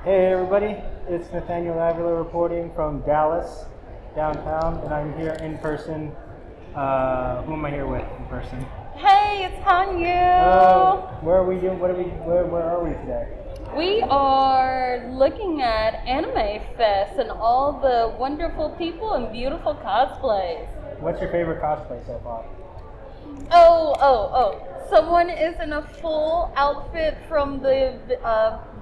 Hey everybody, it's Nathaniel Avila reporting from Dallas, downtown, and I'm here in person. Who am I here with in person? Hey, it's Hanyu. Oh, where are we doing? Where are we today? We are looking at Anime Fest and all the wonderful people and beautiful cosplays. What's your favorite cosplay so far? Oh. Someone is in a full outfit from the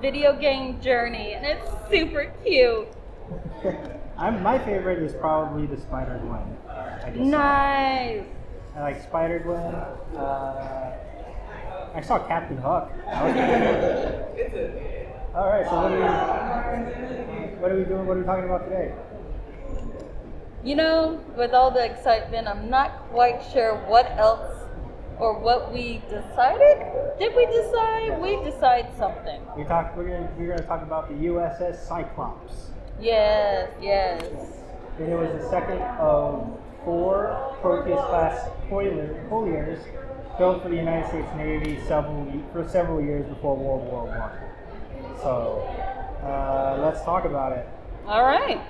video game Journey, and it's super cute. My favorite is probably the Spider-Gwen. Nice. I like Spider-Gwen. I saw Captain Hook. All right, so what are we doing? What are we talking about today? You know, with all the excitement, I'm not quite sure what else or what we decided. Did we decide? We decide something. We're gonna talk about the USS Cyclops. Yes. And it was the second of 4 Proteus-class colliers built for the United States Navy for several years before World War I. So let's talk about it. All right.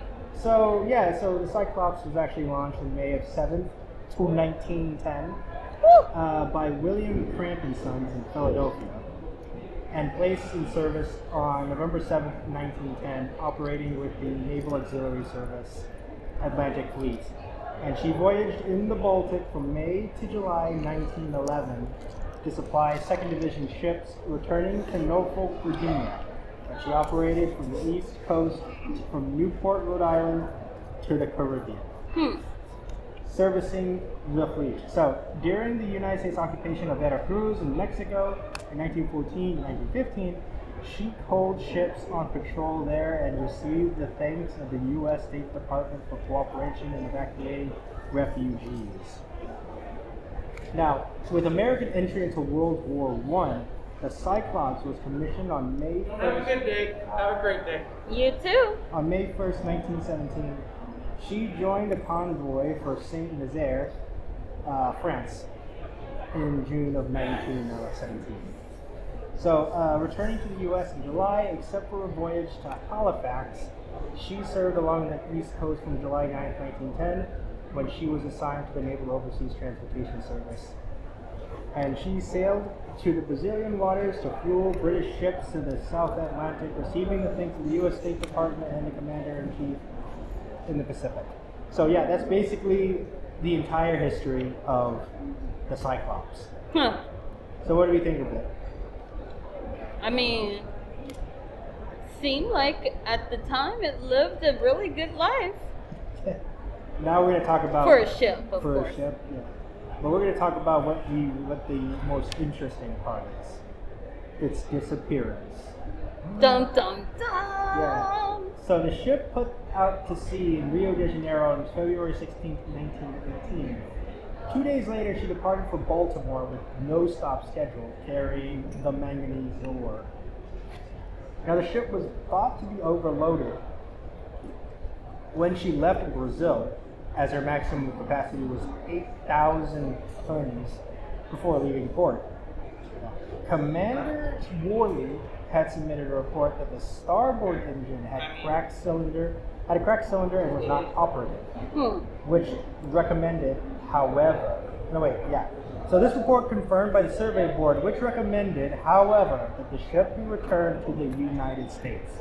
So the Cyclops was actually launched on May 7th, 1910, by William Cramp and Sons in Philadelphia, and placed in service on November 7th, 1910, operating with the Naval Auxiliary Service Atlantic Fleet. And she voyaged in the Baltic from May to July 1911 to supply 2nd Division ships returning to Norfolk, Virginia. And she operated from the East Coast from Newport, Rhode Island to the Caribbean, servicing the fleet. So during the United States occupation of Veracruz in Mexico in 1914 and 1915, she coaled ships on patrol there and received the thanks of the U.S. State Department for cooperation in evacuating refugees. Now, with American entry into World War I, the Cyclops was commissioned on May 1st. Have a good day. Have a great day. You too. On May 1st, 1917, she joined a convoy for Saint Nazaire, France, in June of 1917. So, returning to the U.S. in July, except for a voyage to Halifax, she served along the East Coast from July 9th, 1910, when she was assigned to the Naval Overseas Transportation Service. And she sailed to the Brazilian waters to fuel British ships in the South Atlantic, receiving the thanks of the U.S. State Department and the Commander-in-Chief in the Pacific. So yeah, that's basically the entire history of the Cyclops. So what do we think of it? I mean, seemed like at the time it lived a really good life. Now we're going to talk about For a ship, of for course. a ship, yeah. But we're going to talk about what the most interesting part is. Its disappearance. Dun dun dun. Yeah. So the ship put out to sea in Rio de Janeiro on February 16, 1918. 2 days later, she departed for Baltimore with no stop schedule, carrying the manganese ore. Now the ship was thought to be overloaded when she left Brazil, as her maximum capacity was 8,000 tons before leaving port. Commander Worley had submitted a report that the starboard engine had a cracked cylinder and was not operative, which recommended, So this report confirmed by the survey board, which recommended, however, that the ship be returned to the United States.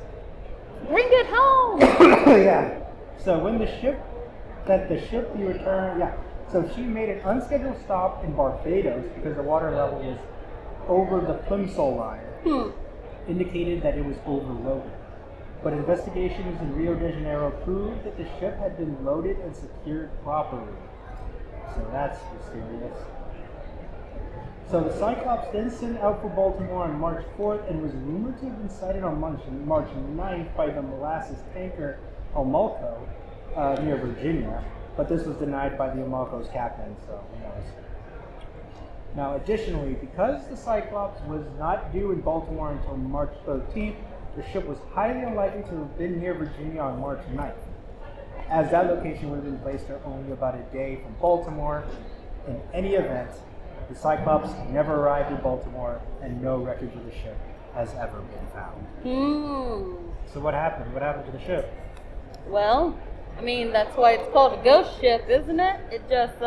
Bring it home. Yeah. So the ship be returned, So she made an unscheduled stop in Barbados because the water level was over the Plimsoll line, indicated that it was overloaded. But investigations in Rio de Janeiro proved that the ship had been loaded and secured properly. So that's mysterious. So the Cyclops then sent out for Baltimore on March 4th and was rumored to have been sighted on March 9th by the molasses tanker Omalco near Virginia, but this was denied by the Omalco's captain, so who knows. Now additionally, because the Cyclops was not due in Baltimore until March 13th, the ship was highly unlikely to have been near Virginia on March 9th, as that location would have been placed only about a day from Baltimore. In any event, the Cyclops never arrived in Baltimore, and no wreckage of the ship has ever been found. So what happened? What happened to the ship? Well, I mean, that's why it's called a ghost ship, isn't it? It just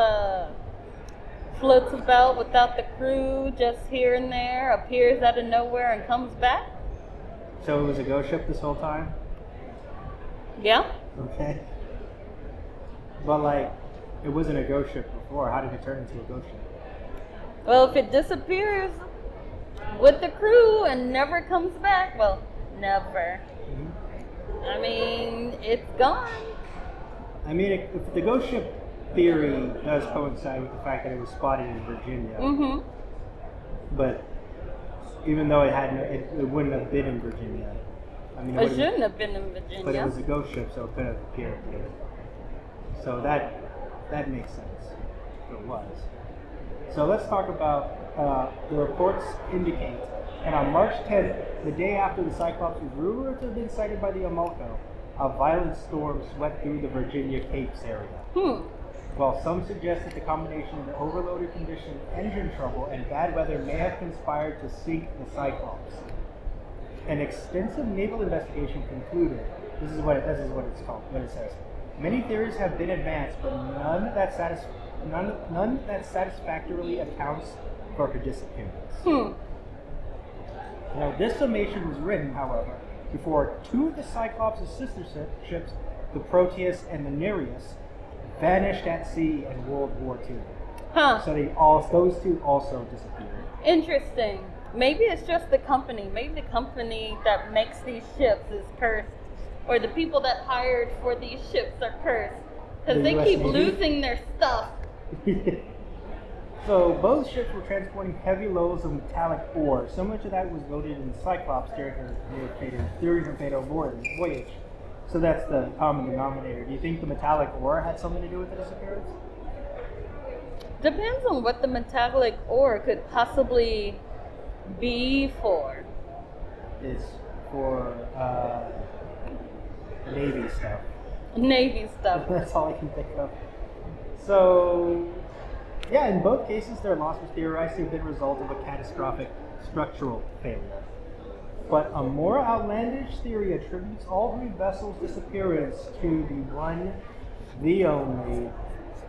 floats about without the crew, just here and there, appears out of nowhere and comes back. So it was a ghost ship this whole time? Yeah. Okay. But like, it wasn't a ghost ship before. How did it turn into a ghost ship? Well, if it disappears with the crew and never comes back, well, never. Mm-hmm. I mean, it's gone. I mean, if the ghost ship theory does coincide with the fact that it was spotted in Virginia, Mm-hmm. but even though it wouldn't have been in Virginia. I mean, It shouldn't have been in Virginia. But it was a ghost ship, so it could have appeared here. So that makes sense. If it was. So let's talk about the reports indicate. And on March 10th, the day after the Cyclops was rumored to have been sighted by the Omolco, a violent storm swept through the Virginia Capes area. While some suggest that the combination of the overloaded condition, engine trouble, and bad weather may have conspired to sink the Cyclops. An extensive naval investigation concluded, this is what it's called, what it says. Many theories have been advanced, but none that satisfactorily accounts for her disappearance. Now, this summation was written, however, before two of the Cyclops' sister ships, the Proteus and the Nereus, vanished at sea in World War II. So those two also disappeared. Interesting. Maybe it's just the company. Maybe the company that makes these ships is cursed. Or the people that hired for these ships are cursed. Because they US keep Navy? losing their stuff. So both ships were transporting heavy loads of metallic ore. So much of that was loaded in the Cyclops during her fatal voyage. So that's the common denominator. Do you think the metallic ore had something to do with the disappearance? Depends on what the metallic ore could possibly be for. It's for Navy stuff. Navy stuff. That's all I can think of. So, yeah, in both cases, their loss was theorized to have been a result of a catastrophic structural failure. But a more outlandish theory attributes all three vessels' disappearance to the one, the only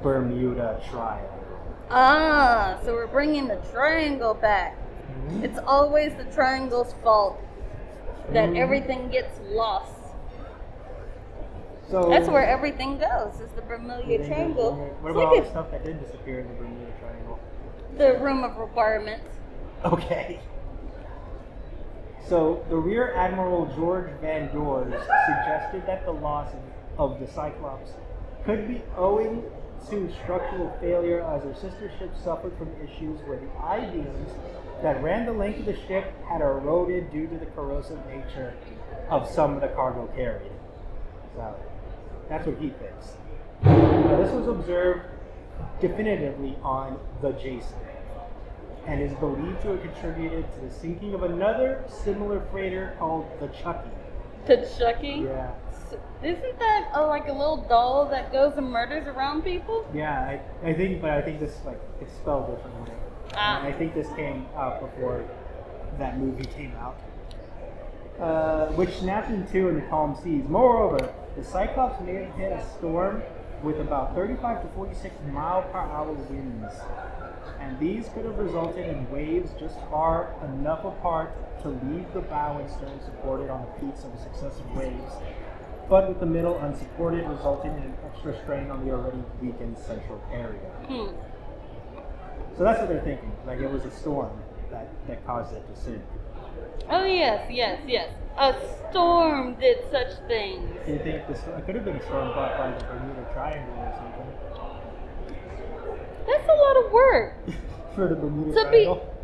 Bermuda Triangle. So we're bringing the triangle back. It's always the triangle's fault that everything gets lost. So That's where everything goes, is the Bermuda Triangle. What It's about like all the stuff that did disappear in the Bermuda Triangle? the room of requirements. Okay. So the Rear Admiral George Van Doors suggested that the loss of the Cyclops could be owing to structural failure, as her sister ship suffered from issues where the I-beams that ran the length of the ship had eroded due to the corrosive nature of some of the cargo carried. So that's what he thinks. Now, this was observed definitively on the Jason, and is believed to have contributed to the sinking of another similar freighter called the Chucky. To Chucky? Yeah. Isn't that like a little doll that goes and murders around people? Yeah, I think this, like, it's spelled differently. Ah. I think this came out before that movie came out. Which snapped in two in the calm seas. Moreover, the Cyclops may have hit a storm with about 35 to 46 mile per hour winds. And these could have resulted in waves just far enough apart to leave the bow and stern supported on the peaks of the successive waves, but with the middle unsupported, resulting in an extra strain on the already weakened central area. So that's what they're thinking. Like, it was a storm that caused it to sink. Oh yes. A storm did such things. Do you think it could have been a storm brought by the Bermuda Triangle or something? That's a lot of work. For the Bermuda To Triangle?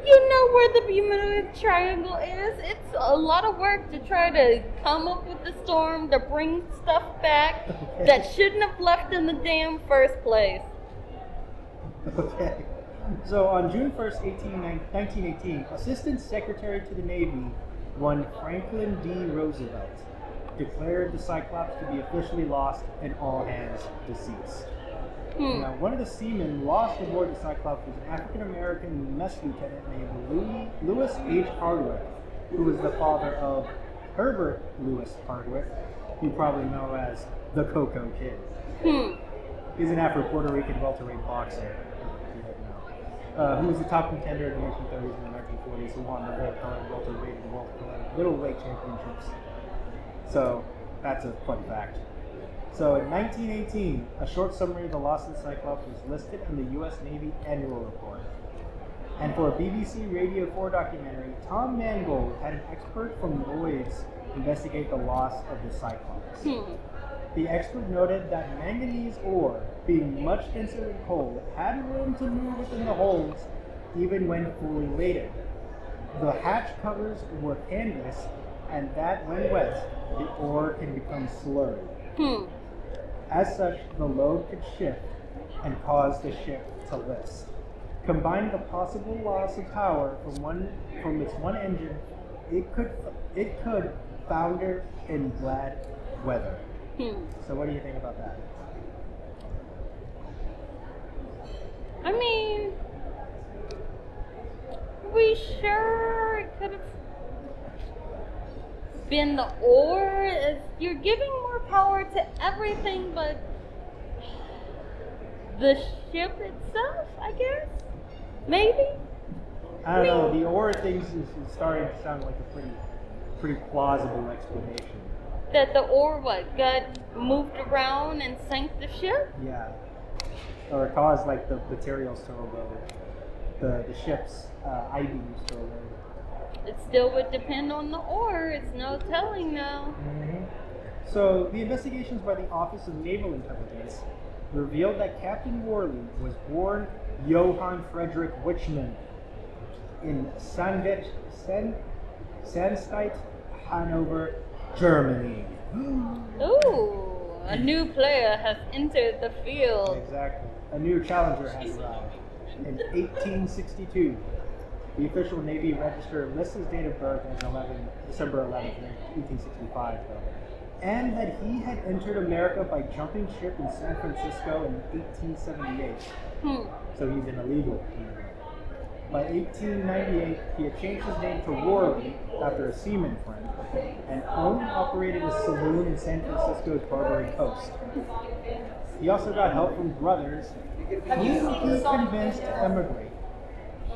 You know where the Bermuda Triangle is? It's a lot of work to try to come up with the storm, to bring stuff back that shouldn't have left in the damn first place. Okay. So on June 1st, 1918, Assistant Secretary to the Navy, one Franklin D. Roosevelt, declared the Cyclops to be officially lost and all hands deceased. Now, one of the seamen lost aboard the Cyclops was an African-American mess lieutenant named Lewis H. Hardwick, who was the father of Herbert Lewis Hardwick, who you probably know as the Coco Kid. He's an Afro-Puerto Rican welterweight boxer, if you didn't know, who was the top contender in the 1930s and the 1940s, who won the world colored welterweight and world colored middleweight championships. So that's a fun fact. So in 1918, a short summary of the loss of the Cyclops was listed in the U.S. Navy Annual Report. And for a BBC Radio 4 documentary, Tom Mangold had an expert from Lloyd's investigate the loss of the Cyclops. The expert noted that manganese ore, being much denser than coal, had room to move within the holds even when fully weighted. The hatch covers were canvas, and that when wet, the ore can become slurry. As such, the load could shift and cause the ship to list. Combined with the possible loss of power from its one engine, it could founder in bad weather. So what do you think about that? I mean, we sure it could have been the ore. You're giving more power to everything but the ship itself, I guess? Maybe? I don't know. The ore things is starting to sound like a pretty plausible explanation. That the ore, got moved around and sank the ship? Yeah. Or it caused like the materials to erode. The ship's I-beams to erode. It still would depend on the ore. It's no telling now. So the investigations by the Office of Naval Intelligence revealed that Captain Worley was born Johann Friedrich Wichmann in Sandstedt, Hanover, Germany. Ooh, a new player has entered the field. Exactly. A new challenger has arrived. In 1862, the official Navy register lists his date of birth as December 11th, 1865, though, and that he had entered America by jumping ship in San Francisco in 1878. So he's an illegal immigrant. By 1898, he had changed his name to Worley after a seaman friend, and owned and operated a saloon in San Francisco's Barbary Coast. He also got help from brothers who he convinced to emigrate.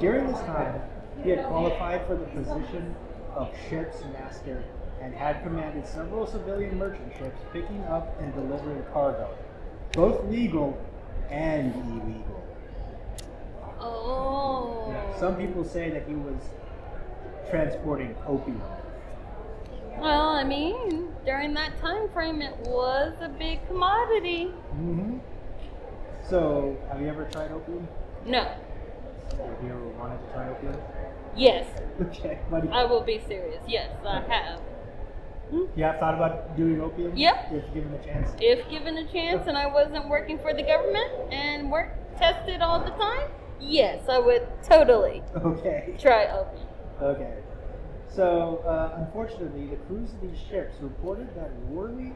During this time, he had qualified for the position of ship's master and had commanded several civilian merchant ships picking up and delivering cargo, both legal and illegal. Oh. Some people say that he was transporting opium. Well, I mean, during that time frame, it was a big commodity. So, have you ever tried opium? No. Have you ever wanted to try opium? Yes. Okay, buddy. I will be serious. Yes, I have. You have thought about doing opium? Yep. If given a chance? If given a chance and I wasn't working for the government and work tested all the time, yes, I would totally try opium. Okay. So, unfortunately, the crews of these ships reported that Worley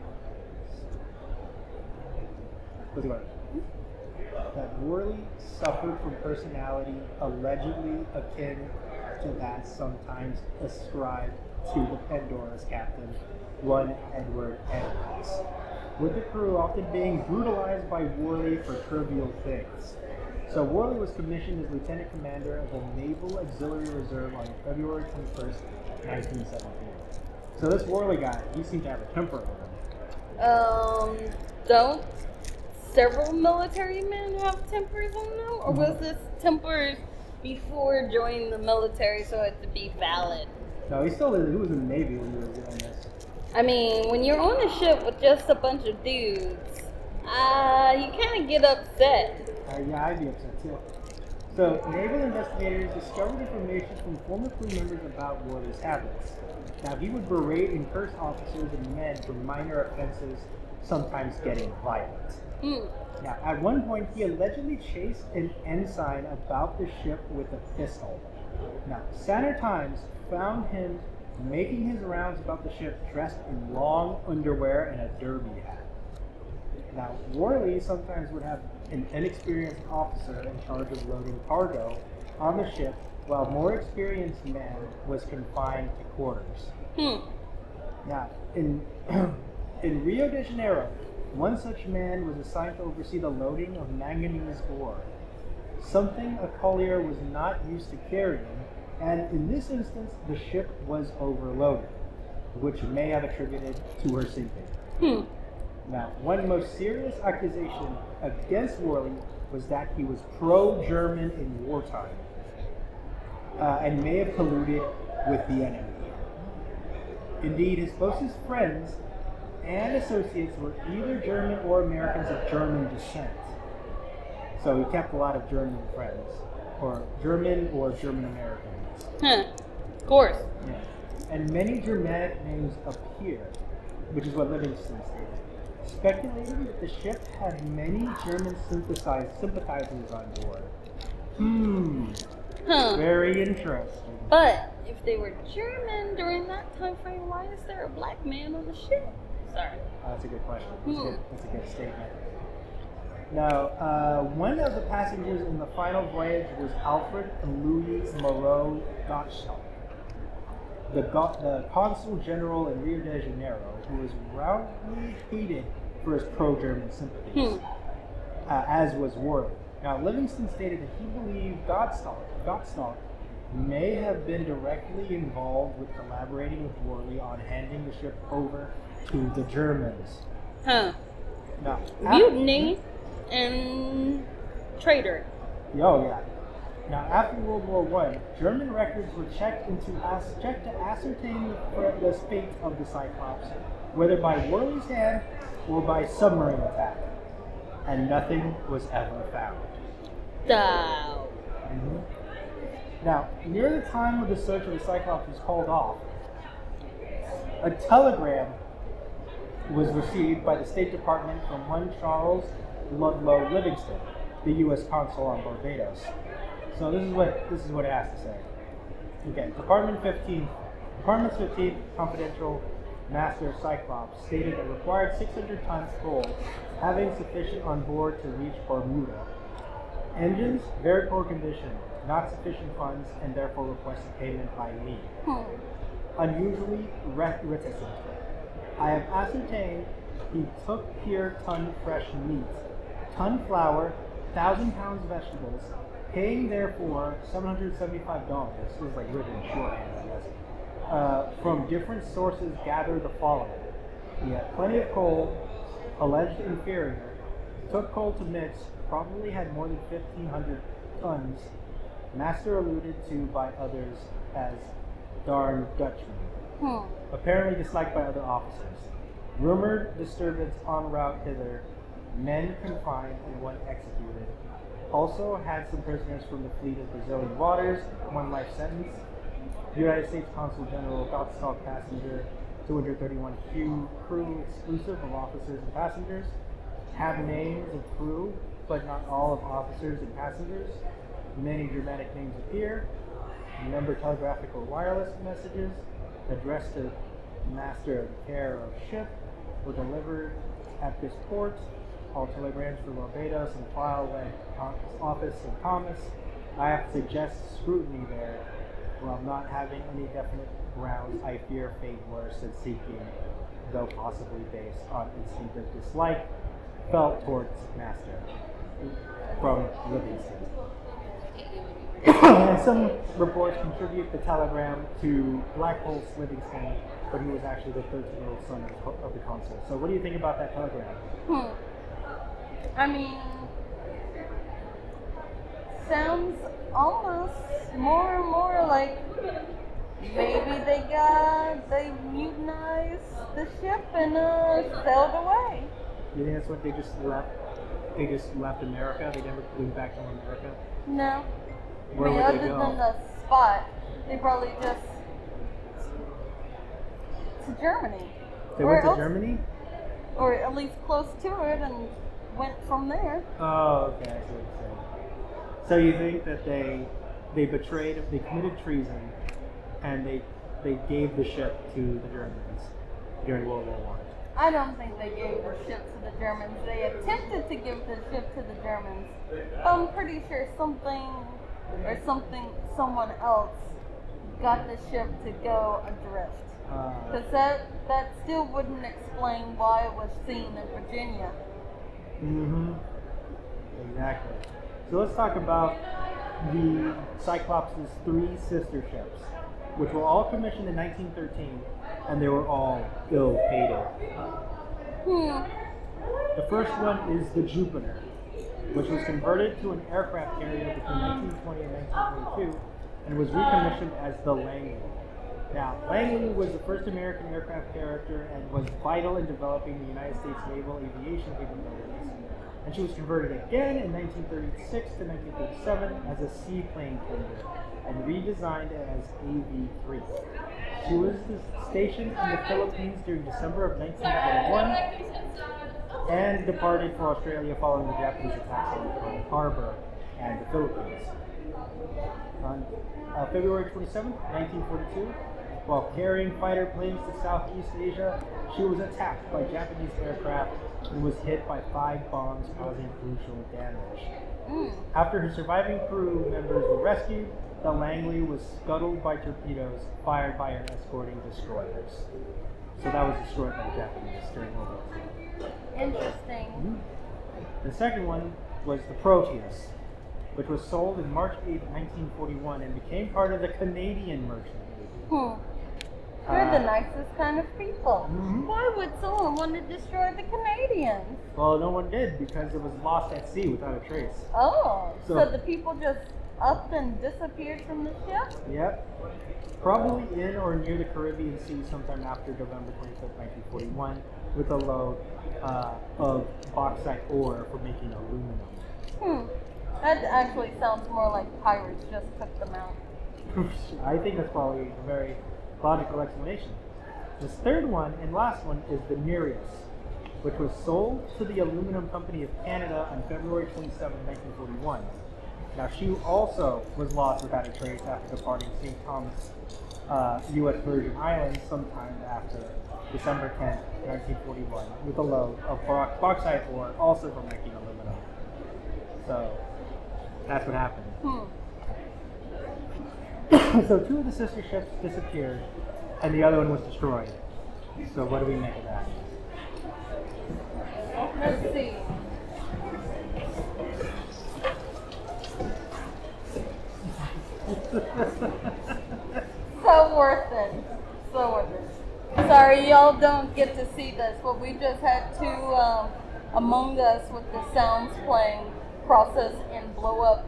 suffered from personality allegedly akin to that sometimes ascribed to the Pandora's captain, one Edward Edwards, with the crew often being brutalized by Worley for trivial things. So Worley was commissioned as Lieutenant Commander of the Naval Auxiliary Reserve on February 21st, 1917. So this Worley guy, he seemed to have a temper on him. Don't several military men have tempers on them? Or was this tempers before joining the military so it to be valid? No, he was in the Navy when he was doing this. I mean, when you're on a ship with just a bunch of dudes, you kind of get upset. Yeah, I'd be upset too. So, naval investigators discovered information from former crew members about Worley's habits. Now, he would berate and curse officers and men for minor offenses, sometimes getting violent. Now, at one point, he allegedly chased an ensign about the ship with a pistol. Now, Saturday Times found him making his rounds about the ship dressed in long underwear and a derby hat. Now, Worley sometimes would have an inexperienced officer in charge of loading cargo on the ship, while a more experienced man was confined to quarters. Yeah, in in Rio de Janeiro, one such man was assigned to oversee the loading of manganese ore, something a collier was not used to carrying, and in this instance, the ship was overloaded, which may have attributed to her sinking. Hmm. Now, one most serious accusation against Worley was that he was pro-German in wartime, and may have colluded with the enemy. Indeed, his closest friends and associates were either German or Americans of German descent. So he kept a lot of German friends, or German Americans. Huh. Of course. Yeah. And many Germanic names appear, which is what Livingston stated, speculating that the ship had many German sympathizers on board. Huh. Very interesting. But if they were German during that time frame, why is there a black man on the ship? Sorry. That's a good question. That's a good statement. Now, one of the passengers in the final voyage was Alfred Louis Moreau Gottschalk, the consul general in Rio de Janeiro, who was roundly hated for his pro-German sympathies, as was Worley. Now, Livingston stated that he believed Gottschalk may have been directly involved with collaborating with Worley on handing the ship over to the Germans. Huh. Now, Mutiny and traitor. Oh yeah. Now, after World War I, German records were checked to ascertain the fate of the Cyclops, whether by Worley's hand or by submarine attack, and nothing was ever found. Now, near the time of the search of the Cyclops was called off, a telegram was received by the State Department from one Charles Ludlow Livingston, the U.S. consul on Barbados. So this is what it has to say. Okay, Department's 15 confidential master Cyclops stated that required 600 tons coal, having sufficient on board to reach Bermuda. Engines, very poor condition, not sufficient funds, and therefore requested payment by me. Unusually reticent. I have ascertained he took here ton fresh meat, ton flour, 1,000 pounds vegetables, paying therefore $775. This is like written in shorthand, I guess. From different sources gathered the following. He had plenty of coal, alleged inferior, took coal to mix, probably had more than 1,500 tons, master alluded to by others as darn Dutchman. Apparently disliked by other officers. Rumored disturbance en route hither, men confined and one executed. Also had some prisoners from the fleet of Brazilian waters, one life sentence. United States Consul General Gottschalk passenger, 231 crew exclusive of officers and passengers. Have names of crew, but not all of officers and passengers. Many Germanic names appear. Remember telegraphic or wireless messages addressed to master of care of ship were delivered at this port. All telegrams for Barbados and filed at office in Thomas. I have to suggest scrutiny there. While not having any definite grounds, I fear fate worse than seeking, though possibly based on instinctive dislike felt towards master. From Livingston. And some reports contribute the telegram to Black Hole Livingston, but he was actually the 13-year-old son of the consul. So what do you think about that telegram? I mean, sounds almost more and more like maybe they mutinized the ship and sailed away. You think that's what they just left? They just left America? They never flew back to America? No. Where I mean, would they other go? than the spot, they probably just to Germany. They Or went to else- Germany? Or at least close to it, and went from there. Oh, okay, I see what you're saying. So you think that they betrayed, they committed treason, and they gave the ship to the Germans during World War I. I don't think they gave the ship to the Germans. They attempted to give the ship to the Germans. But I'm pretty sure someone else got the ship to go adrift. Because that still wouldn't explain why it was seen in Virginia. Mm-hmm. Exactly. So let's talk about the Cyclops' three sister ships, which were all commissioned in 1913, and they were all ill-fated. The first one is the Jupiter, which was converted to an aircraft carrier between 1920 and 1922, and was recommissioned as the Langley. Now, Langley was the first American aircraft carrier and was vital in developing the United States naval aviation capabilities. And she was converted again in 1936 to 1937 as a seaplane tender and redesigned as AV-3. She was stationed in the Philippines during December of 1941 and departed for Australia following the Japanese attacks on Pearl Harbor and the Philippines. On February 27, 1942, while carrying fighter planes to Southeast Asia, she was attacked by Japanese aircraft and was hit by 5 bombs, causing crucial damage. After her surviving crew members were rescued, the Langley was scuttled by torpedoes fired by her escorting destroyers. So that was destroyed by the Japanese during World War II. Interesting. The second one was the Proteus, which was sold in March 8, 1941 and became part of the Canadian Merchant Navy. They're the nicest kind of people. Mhm. Why would someone want to destroy the Canadians? Well, no one did because it was lost at sea without a trace. Oh, So- so the people just up and disappeared from the ship? Yep. Probably in or near the Caribbean Sea sometime after November 25th, 1941, with a load of bauxite ore for making aluminum. That actually sounds more like pirates just took them out. I think that's probably a very logical explanation. This third one and last one is the Nereus, which was sold to the Aluminum Company of Canada on February 27, 1941. Now, she also was lost without a trace after departing St. Thomas, U.S. Virgin Islands sometime after December 10, 1941, with a load of bauxite ore also for making aluminum. So, that's what happened. So 2 of the sister ships disappeared, and the other one was destroyed. So what do we make of that? Let's see. So worth it. So worth it. Sorry, y'all don't get to see this, but we just had to, Among Us with the sounds playing, process and blow up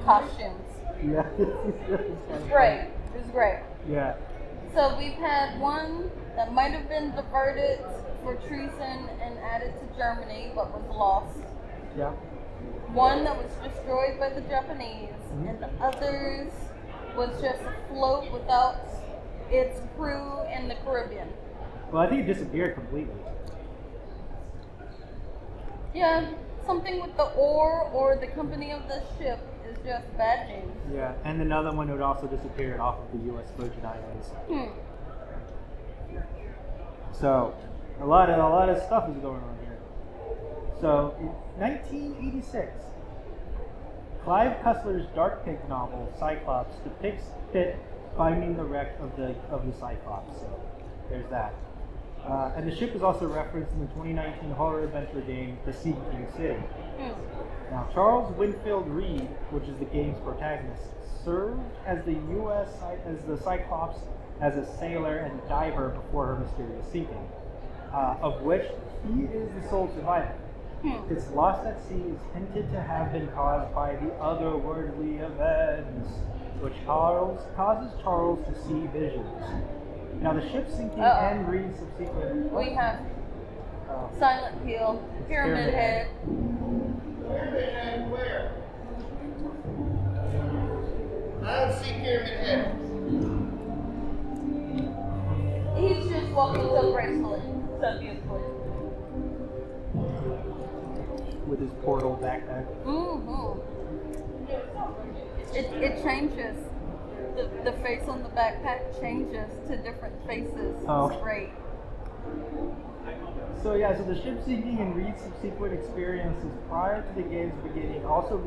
costumes. Yeah. It's great. It was great. Yeah. So we've had one that might have been diverted for treason and added to Germany, but was lost. Yeah. One that was destroyed by the Japanese, and the others was just afloat without its crew in the Caribbean. Well, I think it disappeared completely. Yeah, something with the ore or the company of the ship is just bad news. Yeah. And another one would also disappeared off of the U.S. Virgin Islands. So, a lot of stuff is going on here. So, in 1986, Clive Cussler's Dark Pig novel Cyclops depicts Pitt finding the wreck of the Cyclops. So, there's that. And the ship is also referenced in the 2019 horror adventure game The Sinking City. Now, Charles Winfield Reed, which is the game's protagonist, served as the Cyclops as a sailor and diver before her mysterious sinking, of which he is the sole survivor. Its loss at sea is hinted to have been caused by the otherworldly events, which causes Charles to see visions. Now, the ship sinking and Reed's subsequent... We have Silent Hill, Pyramid Head. Pyramid Head where? I don't see Pyramid Head. He's just walking so gracefully, so beautifully. with his portal backpack. It changes. The face on the backpack changes to different faces. Oh. It's great. So the ship sinking and Reed's subsequent experiences prior to the game's beginning also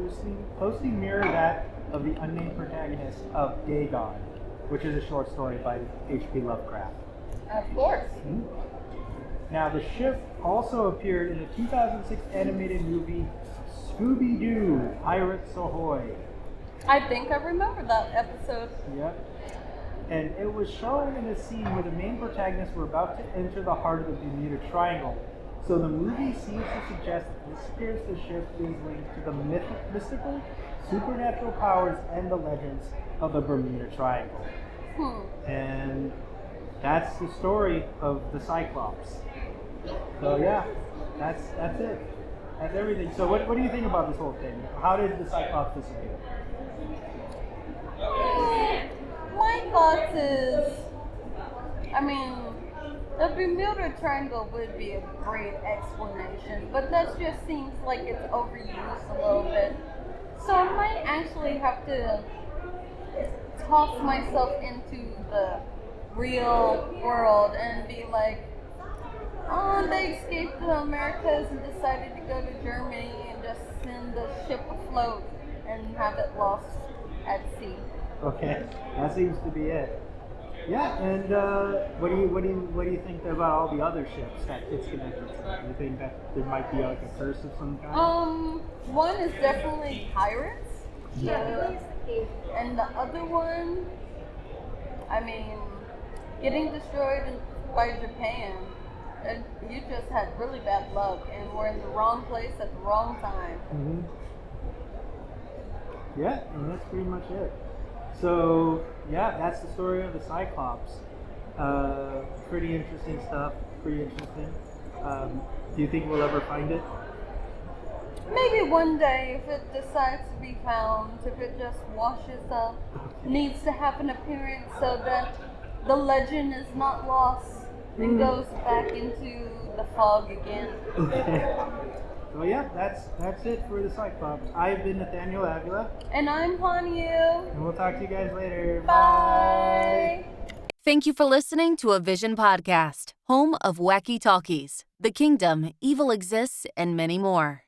closely mirror that of the unnamed protagonist of Dagon, which is a short story by H.P. Lovecraft. Of course. Now, the ship also appeared in the 2006 animated movie Scooby-Doo, Pirates Ahoy. I think I remember that episode. Yep. And it was shown in a scene where the main protagonists were about to enter the heart of the Bermuda Triangle. So the movie seems to suggest that this appears the ship is linked to the mystical, supernatural powers and the legends of the Bermuda Triangle. And that's the story of the Cyclops. So yeah, that's it. That's everything. So what do you think about this whole thing? How did the Cyclops disappear? My thoughts is, I mean, the Bermuda Triangle would be a great explanation, but that just seems like it's overused a little bit. So I might actually have to toss myself into the real world and be like, oh, they escaped the Americas and decided to go to Germany and just send the ship afloat and have it lost at sea. Okay, that seems to be it. Yeah, and what do you think about all the other ships that it's connected to? Do you think that there might be like a curse of some kind? One is definitely pirates. Yeah. And the other one, I mean, getting destroyed by Japan. You just had really bad luck and were in the wrong place at the wrong time. Yeah, and that's pretty much it. So, yeah, that's the story of the Cyclops. Pretty interesting stuff. Pretty interesting. Do you think we'll ever find it? Maybe one day, if it decides to be found, if it just washes up, needs to have an appearance so that the legend is not lost and goes back into the fog again. Okay. Well, yeah, that's it for the Cyclops. I've been Nathaniel Avila. And I'm Hanyu. And we'll talk to you guys later. Bye. Thank you for listening to a Vision podcast, home of wacky talkies, The Kingdom, Evil Exists, and many more.